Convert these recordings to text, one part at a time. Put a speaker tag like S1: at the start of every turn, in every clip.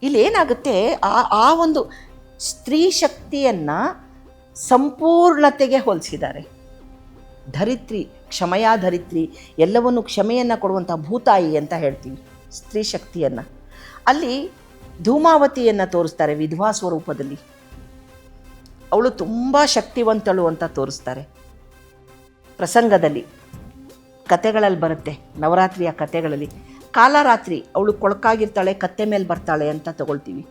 S1: ಇಲ್ಲಿ ಏನಾಗುತ್ತೆ, ಆ ಒಂದು ಸ್ತ್ರೀ ಶಕ್ತಿಯನ್ನು ಸಂಪೂರ್ಣತೆಗೆ ಹೋಲಿಸಿದ್ದಾರೆ. ಧರಿತ್ರಿ, ಕ್ಷಮೆಯ ಧರಿತ್ರಿ, ಎಲ್ಲವನ್ನು ಕ್ಷಮೆಯನ್ನು ಕೊಡುವಂಥ ಭೂತಾಯಿ ಅಂತ ಹೇಳ್ತೀವಿ ಸ್ತ್ರೀ ಶಕ್ತಿಯನ್ನು. ಅಲ್ಲಿ ಧೂಮಾವತಿಯನ್ನು ತೋರಿಸ್ತಾರೆ ವಿಧವಾ ಸ್ವರೂಪದಲ್ಲಿ. ಅವಳು ತುಂಬ ಶಕ್ತಿವಂತಳು ಅಂತ ತೋರಿಸ್ತಾರೆ. ಪ್ರಸಂಗದಲ್ಲಿ ಕತೆಗಳಲ್ಲಿ ಬರುತ್ತೆ, ನವರಾತ್ರಿಯ ಕತೆಗಳಲ್ಲಿ ಕಾಲರಾತ್ರಿ ಅವಳು ಕೊಳಕಾಗಿರ್ತಾಳೆ, ಕತ್ತೆ ಮೇಲೆ ಬರ್ತಾಳೆ ಅಂತ ತಗೊಳ್ತೀವಿ.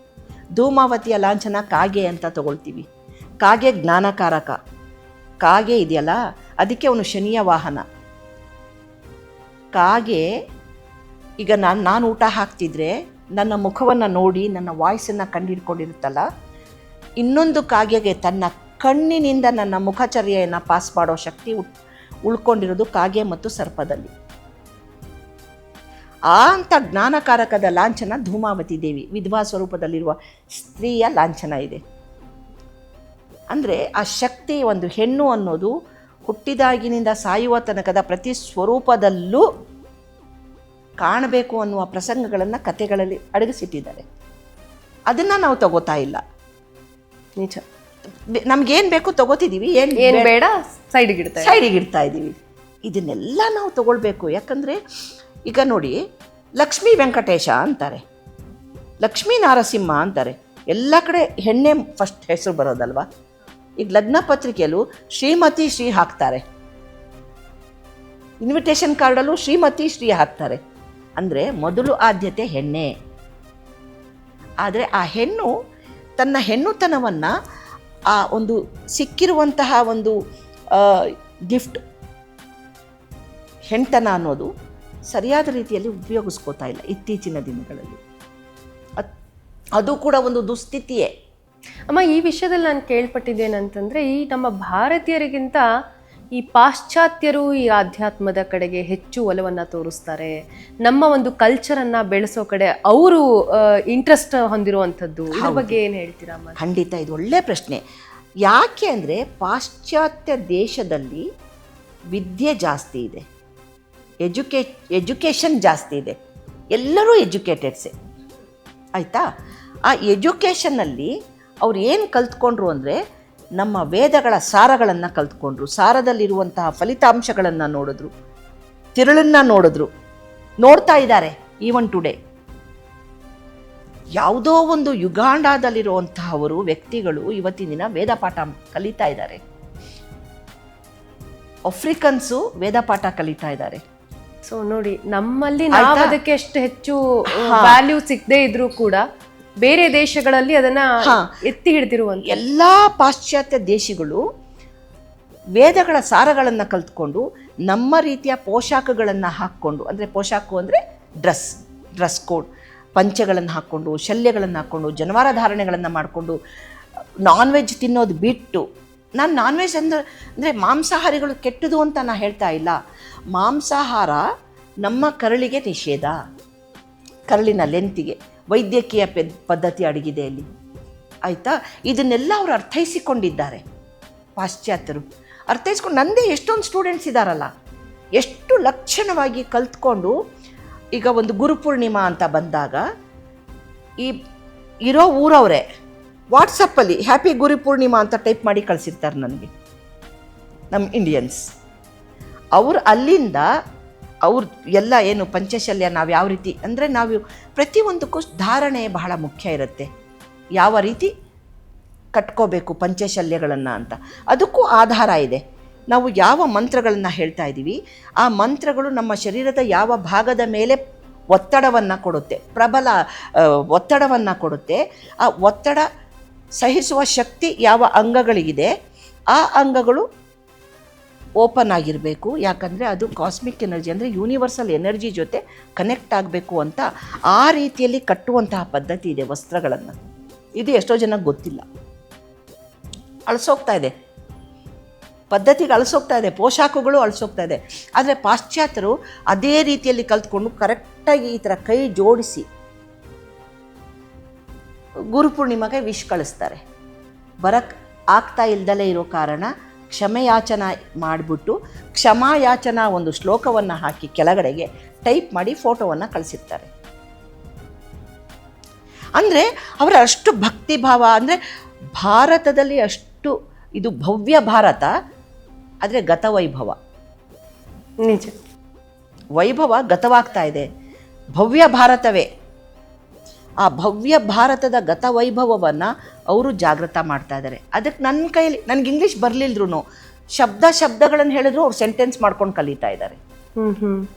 S1: ಧೂಮಾವತಿಯ ಲಾಂಛನ ಕಾಗೆ ಅಂತ ತಗೊಳ್ತೀವಿ. ಕಾಗೆ ಜ್ಞಾನಕಾರಕ. ಕಾಗೆ ಇದೆಯಲ್ಲ, ಅದಕ್ಕೆ ಅವನು ಶನಿಯ ವಾಹನ. ಕಾಗೆ ಈಗ ನಾನು ಊಟ ಹಾಕ್ತಿದ್ರೆ ನನ್ನ ಮುಖವನ್ನು ನೋಡಿ ನನ್ನ ವಾಯ್ಸನ್ನು ಕಂಡುಹಿಡ್ಕೊಂಡಿರುತ್ತಲ್ಲ, ಇನ್ನೊಂದು ಕಾಗೆಗೆ ತನ್ನ ಕಣ್ಣಿನಿಂದ ನನ್ನ ಮುಖಚರ್ಯೆಯನ್ನು ಪಾಸ್ ಮಾಡೋ ಶಕ್ತಿ ಉಳ್ಕೊಂಡಿರೋದು ಕಾಗೆ ಮತ್ತು ಸರ್ಪದಲ್ಲಿ. ಅಂತ ಜ್ಞಾನಕಾರಕದ ಲಾಂಛನ ಧೂಮಾವತಿ ದೇವಿ, ವಿಧವಾ ಸ್ವರೂಪದಲ್ಲಿರುವ ಸ್ತ್ರೀಯ ಲಾಂಛನ ಇದೆ. ಅಂದರೆ ಆ ಶಕ್ತಿ, ಒಂದು ಹೆಣ್ಣು ಅನ್ನೋದು ಹುಟ್ಟಿದಾಗಿನಿಂದ ಸಾಯುವ ತನಕದ ಪ್ರತಿ ಸ್ವರೂಪದಲ್ಲೂ ಕಾಣಬೇಕು ಅನ್ನುವ ಪ್ರಸಂಗಗಳನ್ನು ಕಥೆಗಳಲ್ಲಿ ಅಡಗಿಸಿಟ್ಟಿದ್ದಾರೆ. ಅದನ್ನು ನಾವು ತಗೋತಾ ಇಲ್ಲ.
S2: ನಿಜ.
S1: ನಮಗೇನು ಬೇಕು ತಗೋತಿದ್ದೀವಿ,
S2: ಏನು ಬೇಡ ಸೈಡಿಗೆ
S1: ಇಡ್ತಾ ಇದ್ದೀವಿ. ಇದನ್ನೆಲ್ಲ ನಾವು ತಗೊಳ್ಬೇಕು. ಯಾಕಂದರೆ ಈಗ ನೋಡಿ, ಲಕ್ಷ್ಮೀ ವೆಂಕಟೇಶ ಅಂತಾರೆ, ಲಕ್ಷ್ಮೀ ನಾರಸಿಂಹ ಅಂತಾರೆ. ಎಲ್ಲ ಕಡೆ ಹೆಣ್ಣೆ ಫಸ್ಟ್ ಹೆಸರು ಬರೋದಲ್ವ. ಈಗ ಲಗ್ನ ಪತ್ರಿಕೆಯಲ್ಲೂ ಶ್ರೀಮತಿ ಶ್ರೀ ಹಾಕ್ತಾರೆ, ಇನ್ವಿಟೇಷನ್ ಕಾರ್ಡಲ್ಲೂ ಶ್ರೀಮತಿ ಶ್ರೀ ಹಾಕ್ತಾರೆ. ಅಂದರೆ ಮೊದಲು ಆದ್ಯತೆ ಹೆಣ್ಣೆ. ಆದರೆ ಆ ಹೆಣ್ಣು ತನ್ನ ಹೆಣ್ಣುತನವನ್ನು, ಆ ಒಂದು ಸಿಕ್ಕಿರುವಂತಹ ಒಂದು ಗಿಫ್ಟ್ ಹೆಣ್ತನ ಅನ್ನೋದು ಸರಿಯಾದ ರೀತಿಯಲ್ಲಿ ಉಪಯೋಗಿಸ್ಕೋತಾ ಇಲ್ಲ ಇತ್ತೀಚಿನ ದಿನಗಳಲ್ಲಿ. ಅದು ಕೂಡ ಒಂದು ದುಸ್ಥಿತಿಯೇ.
S2: ಅಮ್ಮ, ಈ ವಿಷಯದಲ್ಲಿ ನಾನು ಕೇಳ್ಪಟ್ಟಿದ್ದೇನಂತಂದರೆ, ಈ ನಮ್ಮ ಭಾರತೀಯರಿಗಿಂತ ಈ ಪಾಶ್ಚಾತ್ಯರು ಈ ಆಧ್ಯಾತ್ಮದ ಕಡೆಗೆ ಹೆಚ್ಚು ಒಲವನ್ನು ತೋರಿಸ್ತಾರೆ. ನಮ್ಮ ಒಂದು ಕಲ್ಚರನ್ನು ಬೆಳೆಸೋ ಕಡೆ ಅವರು ಇಂಟ್ರೆಸ್ಟ್ ಹೊಂದಿರುವಂಥದ್ದು. ಇದ್ರ ಬಗ್ಗೆ ಏನು ಹೇಳ್ತೀರಮ್ಮ?
S1: ಖಂಡಿತ, ಇದು ಒಳ್ಳೆಯ ಪ್ರಶ್ನೆ. ಯಾಕೆ ಅಂದರೆ ಪಾಶ್ಚಾತ್ಯ ದೇಶದಲ್ಲಿ ವಿದ್ಯೆ ಜಾಸ್ತಿ ಇದೆ, ಎಜುಕೇಷನ್ ಜಾಸ್ತಿ ಇದೆ, ಎಲ್ಲರೂ ಎಜುಕೇಟೆಡ್ಸೆ ಆಯಿತಾ. ಆ ಎಜುಕೇಷನ್ನಲ್ಲಿ ಅವ್ರು ಏನು ಕಲ್ತ್ಕೊಂಡ್ರು ಅಂದರೆ, ನಮ್ಮ ವೇದಗಳ ಸಾರಗಳನ್ನು ಕಲ್ತ್ಕೊಂಡ್ರು. ಸಾರದಲ್ಲಿರುವಂತಹ ಫಲಿತಾಂಶಗಳನ್ನು ನೋಡಿದ್ರು, ತಿರುಳನ್ನು ನೋಡ್ತಾ ಇದ್ದಾರೆ. ಈವನ್ ಟುಡೇ ಯಾವುದೋ ಒಂದು ಯುಗಾಂಡದಲ್ಲಿರುವಂತಹವರು ವ್ಯಕ್ತಿಗಳು ಇವತ್ತಿನ ದಿನ ವೇದ ಪಾಠ ಕಲಿತಾ ಇದ್ದಾರೆ. ಆಫ್ರಿಕನ್ಸು ವೇದ ಪಾಠ ಕಲಿತಾ ಇದ್ದಾರೆ.
S2: ಸೊ ನೋಡಿ, ನಮ್ಮಲ್ಲಿ ನಾವು ಅದಕ್ಕೆ ಎಷ್ಟು ಹೆಚ್ಚು ವ್ಯಾಲ್ಯೂ ಸಿಗದೆ ಇದ್ರೂ ಕೂಡ ಬೇರೆ ದೇಶಗಳಲ್ಲಿ ಅದನ್ನ ಎತ್ತಿ ಹಿಡಿದಿರುವಂತ
S1: ಎಲ್ಲ ಪಾಶ್ಚಾತ್ಯ ದೇಶಗಳು ವೇದಗಳ ಸಾರಗಳನ್ನು ಕಲ್ತ್ಕೊಂಡು ನಮ್ಮ ರೀತಿಯ ಪೋಷಾಕಗಳನ್ನು ಹಾಕ್ಕೊಂಡು, ಅಂದರೆ ಪೋಷಾಕು ಅಂದರೆ ಡ್ರೆಸ್ ಕೋಡ್, ಪಂಚೆಗಳನ್ನು ಹಾಕ್ಕೊಂಡು, ಶಲ್ಯಗಳನ್ನು ಹಾಕ್ಕೊಂಡು, ಜನವಾರ ಧಾರಣೆಗಳನ್ನು ಮಾಡಿಕೊಂಡು, ನಾನ್ ವೆಜ್ ತಿನ್ನೋದು ಬಿಟ್ಟು. ನಾನು ನಾನ್ ವೆಜ್ ಅಂದರೆ ಮಾಂಸಾಹಾರಿಗಳು ಕೆಟ್ಟದು ಅಂತ ನಾನು ಹೇಳ್ತಾ ಇಲ್ಲ. ಮಾಂಸಾಹಾರ ನಮ್ಮ ಕರಳಿಗೆ ನಿಷೇಧ, ಕರಳಿನ ಲೆಂತಿಗೆ ವೈದ್ಯಕೀಯ ಪದ್ಧತಿ ಅಡಗಿದೆ ಅಲ್ಲಿ ಆಯಿತಾ. ಇದನ್ನೆಲ್ಲ ಅವರು ಅರ್ಥೈಸಿಕೊಂಡಿದ್ದಾರೆ ಪಾಶ್ಚಾತ್ಯರು. ಅರ್ಥೈಸ್ಕೊಂಡು ನಂದೇ ಎಷ್ಟೊಂದು ಸ್ಟೂಡೆಂಟ್ಸ್ ಇದ್ದಾರಲ್ಲ, ಎಷ್ಟು ಲಕ್ಷಣವಾಗಿ ಕಲ್ತ್ಕೊಂಡು. ಈಗ ಒಂದು ಗುರುಪೂರ್ಣಿಮಾ ಅಂತ ಬಂದಾಗ ಈ ಇರೋ ಊರವರೇ ವಾಟ್ಸಪ್ಪಲ್ಲಿ ಹ್ಯಾಪಿ ಗುರುಪೂರ್ಣಿಮಾ ಅಂತ ಟೈಪ್ ಮಾಡಿ ಕಳಿಸಿರ್ತಾರೆ ನನಗೆ, ನಮ್ಮ ಇಂಡಿಯನ್ಸ್. ಅವರು ಅಲ್ಲಿಂದ ಅವ್ರು ಎಲ್ಲ ಏನು ಪಂಚಶಲ್ಯ ನಾವು ಯಾವ ರೀತಿ ಅಂದರೆ, ನಾವು ಪ್ರತಿಯೊಂದಕ್ಕೂ ಧಾರಣೆ ಬಹಳ ಮುಖ್ಯ ಇರುತ್ತೆ. ಯಾವ ರೀತಿ ಕಟ್ಕೋಬೇಕು ಪಂಚಶಲ್ಯಗಳನ್ನು ಅಂತ, ಅದಕ್ಕೂ ಆಧಾರ ಇದೆ. ನಾವು ಯಾವ ಮಂತ್ರಗಳನ್ನು ಹೇಳ್ತಾ ಇದ್ದೀವಿ, ಆ ಮಂತ್ರಗಳು ನಮ್ಮ ಶರೀರದ ಯಾವ ಭಾಗದ ಮೇಲೆ ಒತ್ತಡವನ್ನು ಕೊಡುತ್ತೆ, ಪ್ರಬಲ ಒತ್ತಡವನ್ನು ಕೊಡುತ್ತೆ. ಆ ಒತ್ತಡ ಸಹಿಸುವ ಶಕ್ತಿ ಯಾವ ಅಂಗಗಳಿಗಿದೆ, ಆ ಅಂಗಗಳು ಓಪನ್ ಆಗಿರಬೇಕು. ಯಾಕಂದರೆ ಅದು ಕಾಸ್ಮಿಕ್ ಎನರ್ಜಿ, ಅಂದರೆ ಯೂನಿವರ್ಸಲ್ ಎನರ್ಜಿ ಜೊತೆ ಕನೆಕ್ಟ್ ಆಗಬೇಕು ಅಂತ ಆ ರೀತಿಯಲ್ಲಿ ಕಟ್ಟುವಂತಹ ಪದ್ಧತಿ ಇದೆ ವಸ್ತ್ರಗಳನ್ನು. ಇದು ಎಷ್ಟೋ ಜನಕ್ಕೆ ಗೊತ್ತಿಲ್ಲ, ಅಳಿಸೋಗ್ತಾ ಇದೆ, ಪದ್ಧತಿಗೆ ಅಳಿಸೋಗ್ತಾ ಇದೆ, ಪೋಷಾಕುಗಳು ಅಳಿಸೋಗ್ತಾ ಇದೆ. ಆದರೆ ಪಾಶ್ಚಾತ್ಯರು ಅದೇ ರೀತಿಯಲ್ಲಿ ಕಲ್ತ್ಕೊಂಡು ಕರೆಕ್ಟಾಗಿ ಈ ಥರ ಕೈ ಜೋಡಿಸಿ ಗುರುಪೂರ್ಣಿಮೆಗೆ ವಿಶ್ ಕಳಿಸ್ತಾರೆ. ಬರಕ್ಕೆ ಆಗ್ತಾ ಇಲ್ದಲೇ ಇರೋ ಕಾರಣ ಕ್ಷಮೆಯಾಚನ ಮಾಡಿಬಿಟ್ಟು ಕ್ಷಮಾಯಾಚನಾ ಒಂದು ಶ್ಲೋಕವನ್ನು ಹಾಕಿ ಕೆಳಗಡೆಗೆ ಟೈಪ್ ಮಾಡಿ ಫೋಟೋವನ್ನು ಕಳಿಸಿರ್ತಾರೆ. ಅಂದರೆ ಅವರ ಅಷ್ಟು ಭಕ್ತಿಭಾವ, ಅಂದರೆ ಭಾರತದಲ್ಲಿ ಅಷ್ಟು ಇದು ಭವ್ಯ ಭಾರತ, ಆದರೆ ಗತವೈಭವ,
S2: ನಿಜ.
S1: ವೈಭವ ಗತವಾಗ್ತಾ ಇದೆ, ಭವ್ಯ ಭಾರತವೇ. ಆ ಭವ್ಯ ಭಾರತದ ಗತವೈಭವವನ್ನು ಅವರು ಜಾಗೃತ ಮಾಡ್ತಾ ಇದ್ದಾರೆ. ಅದಕ್ಕೆ ನನ್ನ ಕೈಯಲ್ಲಿ, ನನಗೆ ಇಂಗ್ಲೀಷ್ ಬರಲಿಲ್ದ್ರೂ ಶಬ್ದಗಳನ್ನು ಹೇಳಿದ್ರು ಅವ್ರು ಸೆಂಟೆನ್ಸ್ ಮಾಡ್ಕೊಂಡು ಕಲಿತಾ ಇದ್ದಾರೆ.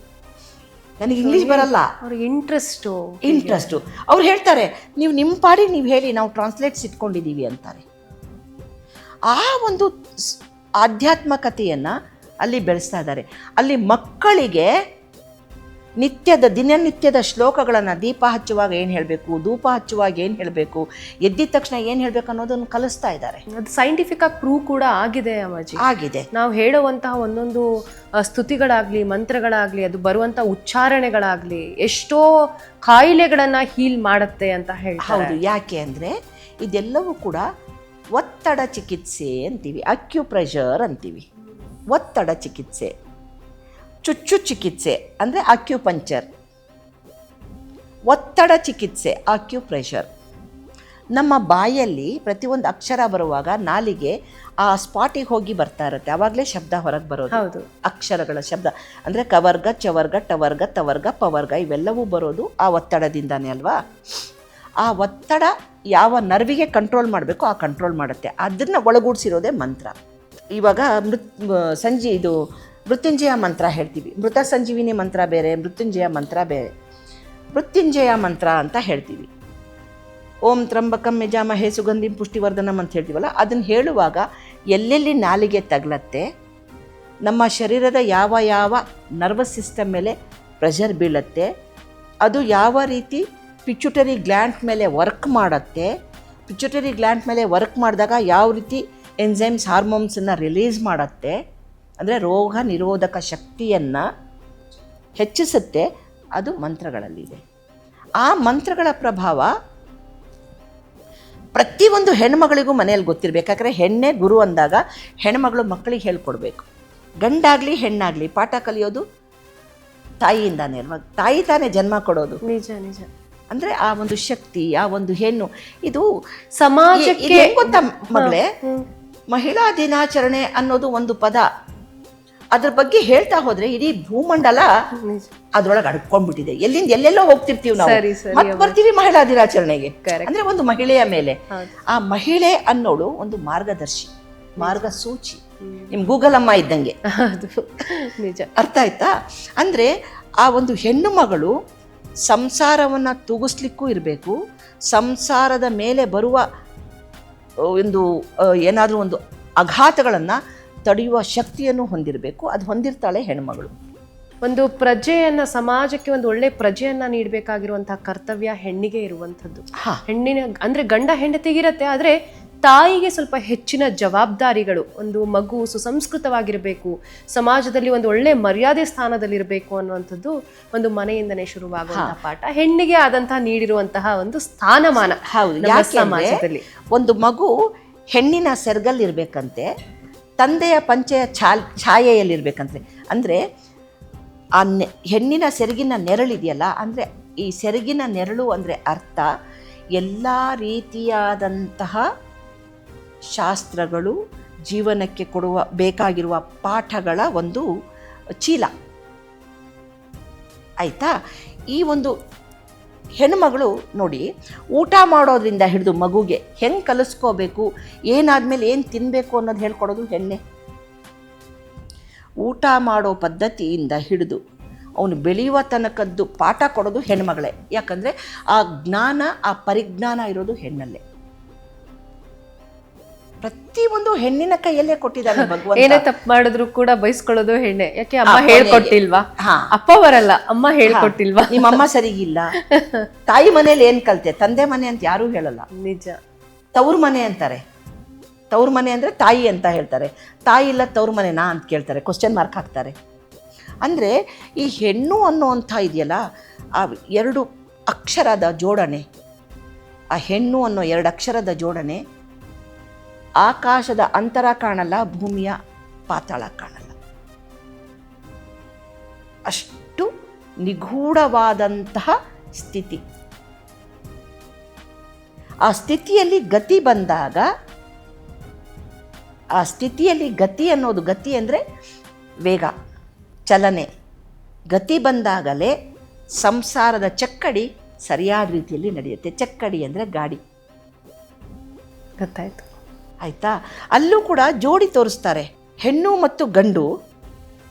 S1: ನನಗೆ ಇಂಗ್ಲೀಷ್ ಬರಲ್ಲ,
S2: ಅವ್ರಿಗೆ
S1: ಇಂಟ್ರೆಸ್ಟು. ಅವ್ರು ಹೇಳ್ತಾರೆ, ನೀವು ನಿಮ್ಮ ಪಾಡಿಗೆ ನೀವು ಹೇಳಿ, ನಾವು ಟ್ರಾನ್ಸ್ಲೇಟ್ಸ್ ಇಟ್ಕೊಂಡಿದ್ದೀವಿ ಅಂತಾರೆ. ಆ ಒಂದು ಆಧ್ಯಾತ್ಮಕತೆಯನ್ನು ಅಲ್ಲಿ ಬೆಳೆಸ್ತಾ ಇದ್ದಾರೆ. ಅಲ್ಲಿ ಮಕ್ಕಳಿಗೆ ದಿನನಿತ್ಯದ ಶ್ಲೋಕಗಳನ್ನು, ದೀಪ ಹಚ್ಚುವಾಗ ಏನು ಹೇಳಬೇಕು, ಧೂಪ ಹಚ್ಚುವಾಗ ಏನು ಹೇಳಬೇಕು, ಎದ್ದಿದ ತಕ್ಷಣ ಏನು ಹೇಳಬೇಕು ಅನ್ನೋದನ್ನು ಕಲಿಸ್ತಾ ಇದ್ದಾರೆ.
S2: ಅದು ಸೈಂಟಿಫಿಕ್ ಆಗಿ ಪ್ರೂವ್ ಕೂಡ ಆಗಿದೆ ಅಮ್ಮಾಜಿ.
S1: ಆಗಿದೆ.
S2: ನಾವು ಹೇಳುವಂತಹ ಒಂದೊಂದು ಸ್ತುತಿಗಳಾಗ್ಲಿ, ಮಂತ್ರಗಳಾಗ್ಲಿ, ಅದು ಬರುವಂತ ಉಚ್ಚಾರಣೆಗಳಾಗ್ಲಿ ಎಷ್ಟೋ ಕಾಯಿಲೆಗಳನ್ನ ಹೀಲ್ ಮಾಡುತ್ತೆ ಅಂತ ಹೇಳ್ತಾರೆ.
S1: ಹೌದು. ಯಾಕೆ ಅಂದರೆ ಇದೆಲ್ಲವೂ ಕೂಡ ಒತ್ತಡ ಚಿಕಿತ್ಸೆ ಅಂತೀವಿ, ಅಕ್ಯುಪ್ರೆಷರ್ ಅಂತೀವಿ. ಒತ್ತಡ ಚಿಕಿತ್ಸೆ, ಚುಚ್ಚು ಚಿಕಿತ್ಸೆ ಅಂದರೆ ಅಕ್ಯುಪಂಕ್ಚರ್, ಒತ್ತಡ ಚಿಕಿತ್ಸೆ ಅಕ್ಯುಪ್ರೆಷರ್. ನಮ್ಮ ಬಾಯಲ್ಲಿ ಪ್ರತಿಯೊಂದು ಅಕ್ಷರ ಬರುವಾಗ ನಾಲಿಗೆ ಆ ಸ್ಪಾಟಿಗೆ ಹೋಗಿ ಬರ್ತಾ ಇರುತ್ತೆ, ಆವಾಗಲೇ ಶಬ್ದ ಹೊರಗೆ ಬರೋದು.
S2: ಹೌದು.
S1: ಅಕ್ಷರಗಳ ಶಬ್ದ ಅಂದರೆ ಕವರ್ಗ, ಚವರ್ಗ, ಟವರ್ಗ, ತವರ್ಗ, ಪವರ್ಗ ಇವೆಲ್ಲವೂ ಬರೋದು ಆ ಒತ್ತಡದಿಂದಾನೇ ಅಲ್ವಾ. ಆ ಒತ್ತಡ ಯಾವ ನರ್ವಿಗೆ ಕಂಟ್ರೋಲ್ ಮಾಡಬೇಕು ಆ ಕಂಟ್ರೋಲ್ ಮಾಡುತ್ತೆ. ಅದನ್ನು ಒಳಗೂಡಿಸಿರೋದೇ ಮಂತ್ರ. ಇವಾಗ ಮೃತ್ಯುಂಜಯ ಮಂತ್ರ ಹೇಳ್ತೀವಿ, ಮೃತ ಸಂಜೀವಿನಿ ಮಂತ್ರ ಬೇರೆ, ಮೃತ್ಯುಂಜಯ ಮಂತ್ರ ಬೇರೆ. ಮೃತ್ಯುಂಜಯ ಮಂತ್ರ ಅಂತ ಹೇಳ್ತೀವಿ, ಓಂ ತ್ರಂಬಕಂ ಯಜಾಮಹೇ ಸುಗಂಧಿಂ ಪುಷ್ಟಿವರ್ಧನಂ ಅಂತ ಹೇಳ್ತೀವಲ್ಲ, ಅದನ್ನು ಹೇಳುವಾಗ ಎಲ್ಲೆಲ್ಲಿ ನಾಲಿಗೆ ತಗಲತ್ತೆ, ನಮ್ಮ ಶರೀರದ ಯಾವ ಯಾವ ನರ್ವಸ್ ಸಿಸ್ಟಮ್ ಮೇಲೆ ಪ್ರೆಷರ್ ಬೀಳುತ್ತೆ, ಅದು ಯಾವ ರೀತಿ ಪಿಚ್ಯುಟರಿ ಗ್ಲ್ಯಾಂಡ್ ಮೇಲೆ ವರ್ಕ್ ಮಾಡುತ್ತೆ, ಪಿಚ್ಯುಟರಿ ಗ್ಲ್ಯಾಂಡ್ ಮೇಲೆ ವರ್ಕ್ ಮಾಡಿದಾಗ ಯಾವ ರೀತಿ ಎನ್ಸೈಮ್ಸ್ ಹಾರ್ಮೋನ್ಸನ್ನು ರಿಲೀಸ್ ಮಾಡುತ್ತೆ, ಅಂದರೆ ರೋಗ ನಿರೋಧಕ ಶಕ್ತಿಯನ್ನು ಹೆಚ್ಚಿಸುತ್ತೆ, ಅದು ಮಂತ್ರಗಳಲ್ಲಿದೆ. ಆ ಮಂತ್ರಗಳ ಪ್ರಭಾವ ಪ್ರತಿಯೊಂದು ಹೆಣ್ಮಗಳಿಗೂ ಮನೆಯಲ್ಲಿ ಗೊತ್ತಿರಬೇಕು. ಯಾಕಂದರೆ ಹೆಣ್ಣೆ ಗುರು ಅಂದಾಗ ಹೆಣ್ಮಗಳು ಮಕ್ಕಳಿಗೆ ಹೇಳ್ಕೊಡ್ಬೇಕು. ಗಂಡಾಗಲಿ ಹೆಣ್ಣಾಗಲಿ ಪಾಠ ಕಲಿಯೋದು ತಾಯಿಯಿಂದಾನೇ ಅಲ್ವಾ, ತಾಯಿ ತಾನೇ ಜನ್ಮ ಕೊಡೋದು.
S2: ನಿಜ ನಿಜ.
S1: ಅಂದರೆ ಆ ಒಂದು ಶಕ್ತಿ, ಆ ಒಂದು ಹೆಣ್ಣು, ಇದು
S2: ಸಮಾಜಕ್ಕೆ
S1: ಏನು ಗೊತ್ತಾ ಮಗಳೇ, ಮಹಿಳಾ ದಿನಾಚರಣೆ ಅನ್ನೋದು ಒಂದು ಪದ, ಅದ್ರ ಬಗ್ಗೆ ಹೇಳ್ತಾ ಹೋದ್ರೆ ಇಡೀ ಭೂಮಂಡಲ ಅದ್ರೊಳಗೆ ಅಡ್ಕೊಂಡ್ಬಿಟ್ಟಿದೆ. ಎಲ್ಲಿಂದ ಎಲ್ಲೆಲ್ಲೋ ಹೋಗ್ತಿರ್ತೀವಿ ನಾವು, ಮತ್ತೆ ಬರ್ತೀವಿ ಮಹಿಳಾ ದಿನಾಚರಣೆಗೆ. ಅಂದ್ರೆ ಒಂದು ಮಹಿಳೆಯ ಮೇಲೆ ಆ ಮಹಿಳೆ ಅನ್ನೋಳು ಒಂದು ಮಾರ್ಗದರ್ಶಿ, ಮಾರ್ಗಸೂಚಿ, ನಿಮ್ ಗೂಗಲ್ ಅಮ್ಮ ಇದ್ದಂಗೆ.
S2: ನಿಜ.
S1: ಅರ್ಥ ಆಯ್ತಾ? ಅಂದ್ರೆ ಆ ಒಂದು ಹೆಣ್ಣು ಮಗಳು ಸಂಸಾರವನ್ನ ತೂಗಿಸ್ಲಿಕ್ಕೂ ಇರಬೇಕು, ಸಂಸಾರದ ಮೇಲೆ ಬರುವ ಒಂದು ಏನಾದರೂ ಒಂದು ಆಘಾತಗಳನ್ನು ತಡೆಯುವ ಶಕ್ತಿಯನ್ನು ಹೊಂದಿರಬೇಕು. ಅದು ಹೊಂದಿರ್ತಾಳೆ ಹೆಣ್ಮಗಳು.
S2: ಒಂದು ಪ್ರಜೆಯನ್ನ, ಸಮಾಜಕ್ಕೆ ಒಂದು ಒಳ್ಳೆ ಪ್ರಜೆಯನ್ನ ನೀಡಬೇಕಾಗಿರುವಂತಹ ಕರ್ತವ್ಯ ಹೆಣ್ಣಿಗೆ ಇರುವಂಥದ್ದು. ಹೆಣ್ಣಿನ ಅಂದ್ರೆ ಗಂಡ ಹೆಂಡತಿಗಿರತ್ತೆ, ಆದ್ರೆ ತಾಯಿಗೆ ಸ್ವಲ್ಪ ಹೆಚ್ಚಿನ ಜವಾಬ್ದಾರಿಗಳು. ಒಂದು ಮಗು ಸುಸಂಸ್ಕೃತವಾಗಿರಬೇಕು, ಸಮಾಜದಲ್ಲಿ ಒಂದು ಒಳ್ಳೆ ಮರ್ಯಾದೆ ಸ್ಥಾನದಲ್ಲಿರಬೇಕು ಅನ್ನುವಂಥದ್ದು ಒಂದು ಮನೆಯಿಂದನೇ ಶುರುವಾಗುವಂತಹ ಪಾಠ. ಹೆಣ್ಣಿಗೆ ಆದಂತಹ ನೀಡಿರುವಂತಹ ಒಂದು ಸ್ಥಾನಮಾನ.
S1: ಹೌದು. ಸಮಾಜದಲ್ಲಿ ಒಂದು ಮಗು ಹೆಣ್ಣಿನ ಸೆರಗಲ್ಲಿರ್ಬೇಕಂತೆ, ತಂದೆಯ ಪಂಚೆಯ ಛಾಯೆಯಲ್ಲಿರ್ಬೇಕಂತೆ. ಅಂದರೆ ಆ ಹೆಣ್ಣಿನ ಸೆರಗಿನ ನೆರಳಿದೆಯಲ್ಲ, ಅಂದರೆ ಈ ಸೆರಗಿನ ನೆರಳು ಅಂದರೆ ಅರ್ಥ ಎಲ್ಲ ರೀತಿಯಾದಂತಹ ಶಾಸ್ತ್ರಗಳು, ಜೀವನಕ್ಕೆ ಬೇಕಾಗಿರುವ ಪಾಠಗಳ ಒಂದು ಚೀಲ. ಆಯಿತಾ? ಈ ಒಂದು ಹೆಣ್ಮಗಳು ನೋಡಿ, ಊಟ ಮಾಡೋದ್ರಿಂದ ಹಿಡಿದು ಮಗುಗೆ ಹೆಂಗೆ ಕಲಿಸ್ಕೋಬೇಕು, ಏನಾದ್ಮೇಲೆ ಏನು ತಿನ್ನಬೇಕು ಅನ್ನೋದು ಹೇಳ್ಕೊಡೋದು ಹೆಣ್ಣೆ. ಊಟ ಮಾಡೋ ಪದ್ಧತಿಯಿಂದ ಹಿಡಿದು ಅವನು ಬೆಳೆಯುವ ತನಕದ್ದು ಪಾಠ ಕೊಡೋದು ಹೆಣ್ಮಗಳೇ. ಯಾಕಂದರೆ ಆ ಜ್ಞಾನ, ಆ ಪರಿಜ್ಞಾನ ಇರೋದು ಹೆಣ್ಣಲ್ಲೇ. ಪ್ರತಿಯೊಂದು ಹೆಣ್ಣಿನ ಕೈಯಲ್ಲೇ ಕೊಟ್ಟಿದ್ದಾನೆ ಭಗವಂತ.
S2: ಏನೇ ತಪ್ಪು ಮಾಡಿದ್ರು ಕೂಡ ಬಯಸ್ಕೊಳ್ಳೋದು ಹೆಣ್ಣೆ. ಯಾಕೆ? ಅಮ್ಮ ಹೇಳ್ಕೊಟ್ಟಿಲ್ವಾ? ಅಪ್ಪ ಬರಲ್ಲ, ಅಮ್ಮ ಹೇಳ್ಕೊಟ್ಟಿಲ್ವಾ?
S1: ನಿಮ್ಮಮ್ಮ ಸರಿಗಿಲ್ಲ. ತಾಯಿ ಮನೇಲಿ ಏನ್ ಕಲ್ತೆ, ತಂದೆ ಮನೆ ಅಂತ ಯಾರೂ ಹೇಳಲ್ಲ.
S2: ನಿಜ.
S1: ತವ್ರ ಮನೆ ಅಂತಾರೆ. ತವ್ರ ಮನೆ ಅಂದ್ರೆ ತಾಯಿ ಅಂತ ಹೇಳ್ತಾರೆ. ತಾಯಿ ಇಲ್ಲ ತವ್ರ ಮನೆನಾ ಅಂತ ಕೇಳ್ತಾರೆ, ಕ್ವಶನ್ ಮಾರ್ಕ್ ಹಾಕ್ತಾರೆ. ಅಂದ್ರೆ ಈ ಹೆಣ್ಣು ಅನ್ನೋಂಥ ಇದೆಯಲ್ಲ, ಆ ಎರಡು ಅಕ್ಷರದ ಜೋಡಣೆ, ಆ ಹೆಣ್ಣು ಅನ್ನೋ ಎರಡು ಅಕ್ಷರದ ಜೋಡಣೆ, ಆಕಾಶದ ಅಂತರ ಕಾಣಲ್ಲ, ಭೂಮಿಯ ಪಾತಾಳ ಕಾಣಲ್ಲ. ಅಷ್ಟು ನಿಗೂಢವಾದಂತಹ ಸ್ಥಿತಿ. ಆ ಸ್ಥಿತಿಯಲ್ಲಿ ಗತಿ ಬಂದಾಗ, ಆ ಸ್ಥಿತಿಯಲ್ಲಿ ಗತಿ ಅನ್ನೋದು, ಗತಿ ಅಂದರೆ ವೇಗ, ಚಲನೆ, ಗತಿ ಬಂದಾಗಲೇ ಸಂಸಾರದ ಚಕ್ಕಡಿ ಸರಿಯಾದ ರೀತಿಯಲ್ಲಿ ನಡೆಯುತ್ತೆ. ಚಕ್ಕಡಿ ಅಂದರೆ ಗಾಡಿ.
S2: ಗೊತ್ತಾಯ್ತು.
S1: ಆಯಿತಾ? ಅಲ್ಲೂ ಕೂಡ ಜೋಡಿ ತೋರಿಸ್ತಾರೆ. ಹೆಣ್ಣು ಮತ್ತು ಗಂಡು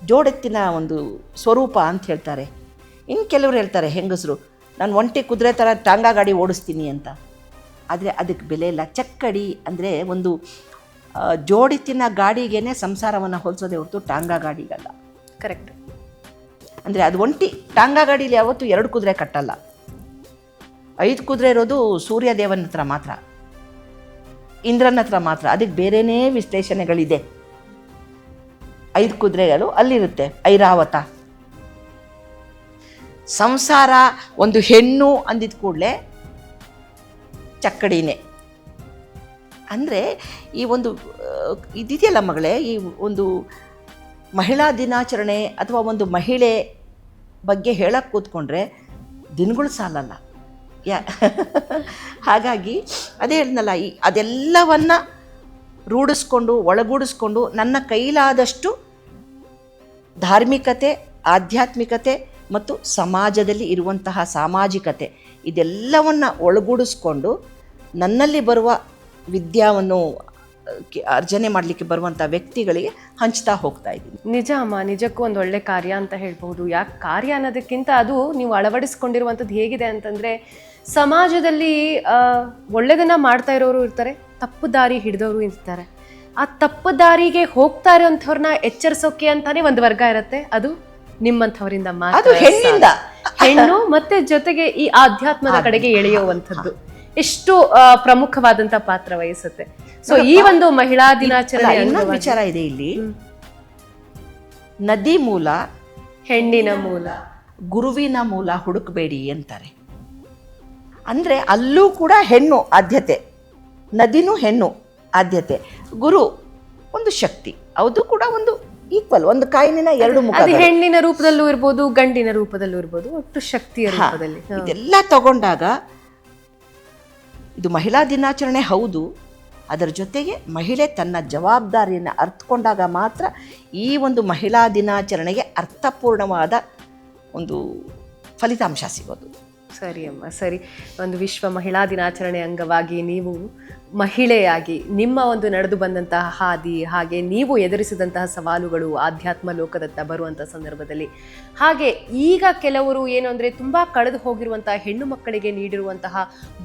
S1: ಜೋಡೆತ್ತಿನ ಒಂದು ಸ್ವರೂಪ ಅಂತ ಹೇಳ್ತಾರೆ. ಇನ್ನು ಕೆಲವರು ಹೇಳ್ತಾರೆ ಹೆಂಗಸರು, ನಾನು ಒಂಟಿ ಕುದುರೆ ಥರ ಟಾಂಗಾ ಗಾಡಿ ಓಡಿಸ್ತೀನಿ ಅಂತ. ಆದರೆ ಅದಕ್ಕೆ ಬೆಲೆ ಇಲ್ಲ. ಚಕ್ಕಡಿ ಅಂದರೆ ಒಂದು ಜೋಡಿತಿನ ಗಾಡಿಗೇನೆ ಸಂಸಾರವನ್ನು ಹೋಲಿಸೋದೇ ಹೊರತು ಟಾಂಗಾ ಗಾಡಿಗಲ್ಲ.
S2: ಕರೆಕ್ಟ್.
S1: ಅಂದರೆ ಅದು ಒಂಟಿ. ಟಾಂಗಾ ಗಾಡೀಲಿ ಯಾವತ್ತೂ 2 ಕುದುರೆ ಕಟ್ಟಲ್ಲ. 5 ಕುದುರೆ ಇರೋದು ಸೂರ್ಯದೇವನ ಹತ್ರ ಮಾತ್ರ, ಇಂದ್ರನ ಹತ್ರ ಮಾತ್ರ. ಅದಕ್ಕೆ ಬೇರೆಯೇ ವಿಶ್ಲೇಷಣೆಗಳಿದೆ. 5 ಕುದುರೆಗಳು ಅಲ್ಲಿರುತ್ತೆ, ಐರಾವತ. ಸಂಸಾರ ಒಂದು ಹೆಣ್ಣು ಅಂದಿದ ಕೂಡಲೇ ಚಕ್ಕಡಿನೇ. ಅಂದರೆ ಈ ಒಂದು ಇದಿದೆಯಲ್ಲ ಮಗಳೇ, ಈ ಒಂದು ಮಹಿಳಾ ದಿನಾಚರಣೆ ಅಥವಾ ಒಂದು ಮಹಿಳೆ ಬಗ್ಗೆ ಹೇಳಕ್ಕೆ ಕೂತ್ಕೊಂಡ್ರೆ ದಿನಗಳು ಸಾಲಲ್ಲ. ಹಾಗಾಗಿ ಅದೇ ಹೇಳಿದ್ನಲ್ಲ, ಅದೆಲ್ಲವನ್ನು ರೂಢಿಸ್ಕೊಂಡು ಒಳಗೂಡಿಸ್ಕೊಂಡು ನನ್ನ ಕೈಲಾದಷ್ಟು ಧಾರ್ಮಿಕತೆ, ಆಧ್ಯಾತ್ಮಿಕತೆ ಮತ್ತು ಸಮಾಜದಲ್ಲಿ ಇರುವಂತಹ ಸಾಮಾಜಿಕತೆ ಇದೆಲ್ಲವನ್ನು ಒಳಗೂಡಿಸ್ಕೊಂಡು ನನ್ನಲ್ಲಿ ಬರುವ ವಿದ್ಯಾವನ್ನು ಅರ್ಜನೆ ಮಾಡಲಿಕ್ಕೆ ಬರುವಂಥ ವ್ಯಕ್ತಿಗಳಿಗೆ ಹಂಚ್ತಾ ಹೋಗ್ತಾ ಇದ್ದೀನಿ.
S2: ನಿಜ ಅಮ್ಮ, ನಿಜಕ್ಕೂ ಒಂದು ಒಳ್ಳೆ ಕಾರ್ಯ ಅಂತ ಹೇಳ್ಬೋದು. ಯಾಕೆ ಕಾರ್ಯ ಅನ್ನೋದಕ್ಕಿಂತ ಅದು ನೀವು ಅಳವಡಿಸ್ಕೊಂಡಿರುವಂಥದ್ದು ಹೇಗಿದೆ ಅಂತಂದರೆ, ಸಮಾಜದಲ್ಲಿ ಒಳ್ಳೆಯದನ್ನು ಮಾಡ್ತಾ ಇರೋರು ಇರ್ತಾರೆ, ತಪ್ಪು ದಾರಿ ಹಿಡಿದವರು ಇರ್ತಾರೆ. ಆ ತಪ್ಪು ದಾರಿಗೆ ಹೋಗ್ತಾ ಇರೋಂಥವ್ರನ್ನ ಎಚ್ಚರಿಸೋಕೆ ಅಂತಾನೆ ಒಂದು ವರ್ಗ ಇರುತ್ತೆ, ಅದು ನಿಮ್ಮಂಥವರಿಂದ ಮಾತ್ರ. ಹೆಣ್ಣು ಮತ್ತೆ ಜೊತೆಗೆ ಈ ಆಧ್ಯಾತ್ಮದ ಕಡೆಗೆ ಎಳೆಯುವಂಥದ್ದು ಎಷ್ಟು ಪ್ರಮುಖವಾದಂತ ಪಾತ್ರ ವಹಿಸುತ್ತೆ. ಸೊ ಈ ಒಂದು ಮಹಿಳಾ ದಿನಾಚರಣೆ
S1: ಇನ್ನೊಂದು ವಿಚಾರ ಇದೆ ಇಲ್ಲಿ. ನದಿ ಮೂಲ,
S2: ಹೆಣ್ಣಿನ ಮೂಲ,
S1: ಗುರುವಿನ ಮೂಲ ಹುಡುಕಬೇಡಿ ಅಂತಾರೆ. ಅಂದ್ರೆ ಅಲ್ಲೂ ಕೂಡ ಹೆಣ್ಣು ಆದ್ಯತೆ, ನದಿನೂ ಹೆಣ್ಣು ಆದ್ಯತೆ, ಗುರು ಒಂದು ಶಕ್ತಿ, ಅದು ಕೂಡ ಒಂದು ಈಕ್ವಲ್, ಒಂದು ಕಾಯಿನಿನ 2 ಮುಖ.
S2: ಹೆಣ್ಣಿನ ರೂಪದಲ್ಲೂ ಇರ್ಬೋದು, ಗಂಡಿನ ರೂಪದಲ್ಲೂ ಇರ್ಬೋದು, ಒಟ್ಟು ಶಕ್ತಿಯ ರೂಪದಲ್ಲಿ.
S1: ಇದೆಲ್ಲ ತಗೊಂಡಾಗ ಇದು ಮಹಿಳಾ ದಿನಾಚರಣೆ ಹೌದು. ಅದರ ಜೊತೆಗೆ ಮಹಿಳೆ ತನ್ನ ಜವಾಬ್ದಾರಿಯನ್ನು ಅರ್ಥಕೊಂಡಾಗ ಮಾತ್ರ ಈ ಒಂದು ಮಹಿಳಾ ದಿನಾಚರಣೆಗೆ ಅರ್ಥಪೂರ್ಣವಾದ ಒಂದು ಫಲಿತಾಂಶ ಸಿಗೋದು.
S2: ಸರಿ ಅಮ್ಮ, ಸರಿ. ಒಂದು ವಿಶ್ವ ಮಹಿಳಾ ದಿನಾಚರಣೆ ಅಂಗವಾಗಿ ನೀವು ಮಹಿಳೆಯಾಗಿ ನಿಮ್ಮ ಒಂದು ನಡೆದು ಬಂದಂತಹ ಹಾದಿ, ಹಾಗೆ ನೀವು ಎದುರಿಸಿದಂತಹ ಸವಾಲುಗಳು ಆಧ್ಯಾತ್ಮ ಲೋಕದತ್ತ ಬರುವಂಥ ಸಂದರ್ಭದಲ್ಲಿ, ಹಾಗೆ ಈಗ ಕೆಲವರು ಏನು ಅಂದರೆ ತುಂಬ ಕಳೆದು ಹೋಗಿರುವಂತಹ ಹೆಣ್ಣು ಮಕ್ಕಳಿಗೆ ನೀಡಿರುವಂತಹ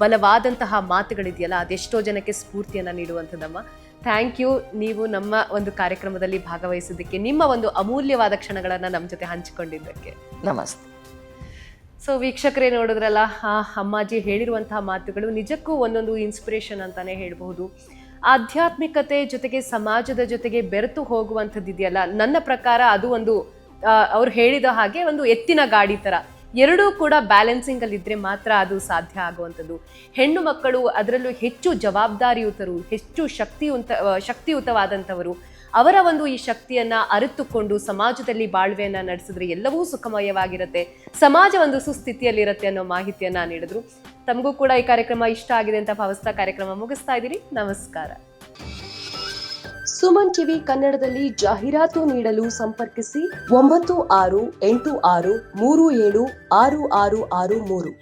S2: ಬಲವಾದಂತಹ ಮಾತುಗಳಿದೆಯಲ್ಲ, ಅದೆಷ್ಟೋ ಜನಕ್ಕೆ ಸ್ಫೂರ್ತಿಯನ್ನು ನೀಡುವಂಥದ್ದಮ್ಮ. ಥ್ಯಾಂಕ್ ಯು, ನೀವು ನಮ್ಮ ಒಂದು ಕಾರ್ಯಕ್ರಮದಲ್ಲಿ ಭಾಗವಹಿಸಿದ್ದಕ್ಕೆ, ನಿಮ್ಮ ಒಂದು ಅಮೂಲ್ಯವಾದ ಕ್ಷಣಗಳನ್ನು ನಮ್ಮ ಜೊತೆ ಹಂಚಿಕೊಂಡಿದ್ದಕ್ಕೆ.
S1: ನಮಸ್ತೆ.
S2: ಸೊ ವೀಕ್ಷಕರೇ, ನೋಡಿದ್ರಲ್ಲ, ಅಮ್ಮಾಜಿ ಹೇಳಿರುವಂತಹ ಮಾತುಗಳು ನಿಜಕ್ಕೂ ಒಂದೊಂದು ಇನ್ಸ್ಪಿರೇಷನ್ ಅಂತಾನೆ ಹೇಳ್ಬಹುದು. ಆಧ್ಯಾತ್ಮಿಕತೆ ಜೊತೆಗೆ ಸಮಾಜದ ಜೊತೆಗೆ ಬೆರೆತು ಹೋಗುವಂಥದ್ದು ಇದೆಯಲ್ಲ, ನನ್ನ ಪ್ರಕಾರ ಅದು ಒಂದು ಅವ್ರು ಹೇಳಿದ ಹಾಗೆ ಒಂದು ಎತ್ತಿನ ಗಾಡಿ ಥರ, ಎರಡೂ ಕೂಡ ಬ್ಯಾಲೆನ್ಸಿಂಗ್ ಅಲ್ಲಿ ಇದ್ರೆ ಮಾತ್ರ ಅದು ಸಾಧ್ಯ ಆಗುವಂಥದ್ದು. ಹೆಣ್ಣು ಮಕ್ಕಳು ಅದರಲ್ಲೂ ಹೆಚ್ಚು ಜವಾಬ್ದಾರಿಯುತರು, ಹೆಚ್ಚು ಶಕ್ತಿಯುತವಾದಂಥವರು, ಅವರ ಒಂದು ಈ ಶಕ್ತಿಯನ್ನ ಅರಿತುಕೊಂಡು ಸಮಾಜದಲ್ಲಿ ಬಾಳ್ವೆಯನ್ನ ನಡೆಸಿದ್ರೆ ಎಲ್ಲವೂ ಸುಖಮಯವಾಗಿರುತ್ತೆ, ಸಮಾಜ ಒಂದು ಸುಸ್ಥಿತಿಯಲ್ಲಿರುತ್ತೆ ಅನ್ನೋ ಮಾಹಿತಿಯನ್ನ ನೀಡಿದ್ರು. ತಮಗೂ ಕೂಡ ಈ ಕಾರ್ಯಕ್ರಮ ಇಷ್ಟ ಆಗಿದೆ ಅಂತ ಭಾವಿಸ್ತಾ ಕಾರ್ಯಕ್ರಮ ಮುಗಿಸ್ತಾ ಇದ್ದೀರಿ. ನಮಸ್ಕಾರ.
S3: ಸುಮನ್ ಟಿವಿ ಕನ್ನಡದಲ್ಲಿ ಜಾಹೀರಾತು ನೀಡಲು ಸಂಪರ್ಕಿಸಿ 9686376663.